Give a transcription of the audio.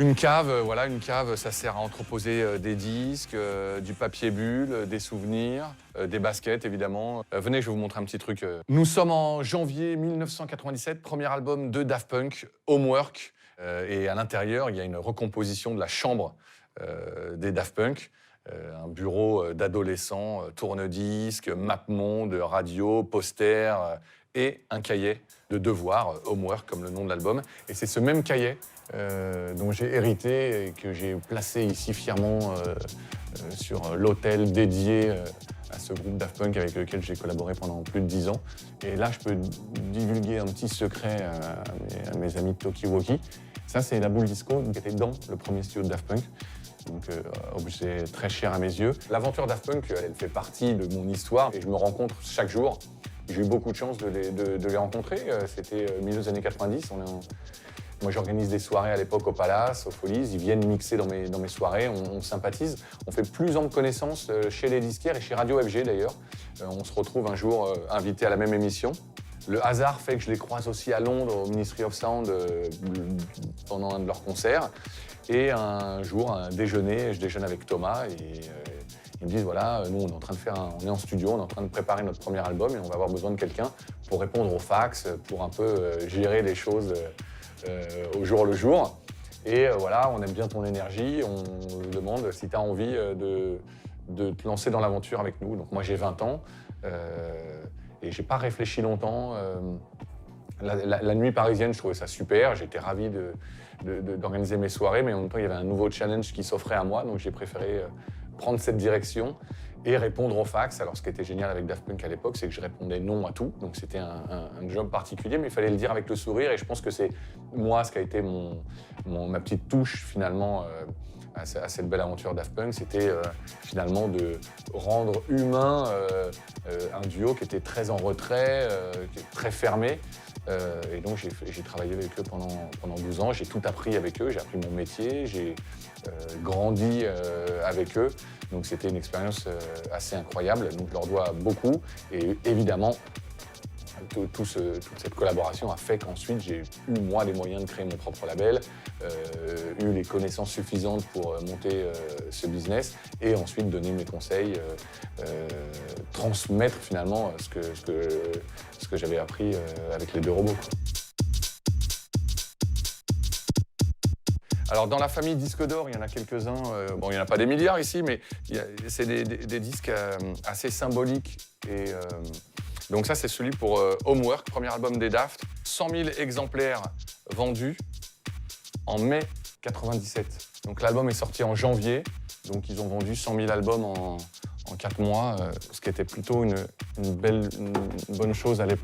Une cave, voilà, une cave, ça sert à entreposer des disques, du papier bulle, des souvenirs, des baskets évidemment. Venez, je vais vous montrer un petit truc. Nous sommes en janvier 1997, premier album de Daft Punk, Homework. Et à l'intérieur, il y a une recomposition de la chambre des Daft Punk. Un bureau d'adolescents, tourne-disques, map-monde, radio, poster et un cahier de devoirs, Homework comme le nom de l'album. Et c'est ce même cahier dont j'ai hérité et que j'ai placé ici fièrement sur l'hôtel dédié à ce groupe Daft Punk avec lequel j'ai collaboré pendant plus de 10 ans. Et là, je peux divulguer un petit secret à mes amis de Talkie-Walkie. Ça, c'est la boule disco qui était dans le premier studio de Daft Punk. Donc, objet très cher à mes yeux. L'aventure Daft Punk, elle fait partie de mon histoire et je me rencontre chaque jour. J'ai eu beaucoup de chance de les rencontrer. C'était milieu des années 90. Moi, j'organise des soirées à l'époque au Palace, au Folies. Ils viennent mixer dans mes soirées. On sympathise. On fait plus ample connaissance chez les disquaires et chez Radio FG d'ailleurs. On se retrouve un jour invités à la même émission. Le hasard fait que je les croise aussi à Londres, au Ministry of Sound, pendant un de leurs concerts. Et un jour, un déjeuner, je déjeune avec Thomas et ils me disent voilà, nous on est en train de on est en studio, on est en train de préparer notre premier album et on va avoir besoin de quelqu'un pour répondre aux fax, pour un peu gérer les choses au jour le jour. Et voilà, on aime bien ton énergie, on te demande si tu as envie de te lancer dans l'aventure avec nous. Donc moi j'ai 20 ans et j'ai pas réfléchi longtemps. La nuit parisienne, je trouvais ça super, j'étais ravi d'organiser mes soirées, mais en même temps il y avait un nouveau challenge qui s'offrait à moi, donc j'ai préféré prendre cette direction et répondre aux fax. Alors ce qui était génial avec Daft Punk à l'époque, c'est que je répondais non à tout, donc c'était un job particulier, mais il fallait le dire avec le sourire, et je pense que c'est moi ce qui a été ma petite touche finalement à cette belle aventure Daft Punk, c'était finalement de rendre humain un duo qui était très en retrait, qui est très fermé. Et donc j'ai travaillé avec eux pendant 12 ans, j'ai tout appris avec eux, j'ai appris mon métier, j'ai grandi avec eux. Donc c'était une expérience assez incroyable, donc je leur dois beaucoup. Et évidemment, toute cette collaboration a fait qu'ensuite j'ai eu moi les moyens de créer mon propre label, eu les connaissances suffisantes pour monter ce business et ensuite donner mes conseils, transmettre finalement ce que j'avais appris avec les deux robots. Alors dans la famille disque d'or, il y en a quelques-uns, bon il n'y en a pas des milliards ici, mais c'est des disques assez symboliques. Et donc ça c'est celui pour Homework, premier album des Daft. 100 000 exemplaires vendus en mai 97. Donc l'album est sorti en janvier, donc ils ont vendu 100 000 albums en 4 mois, ce qui était plutôt une bonne chose à l'époque.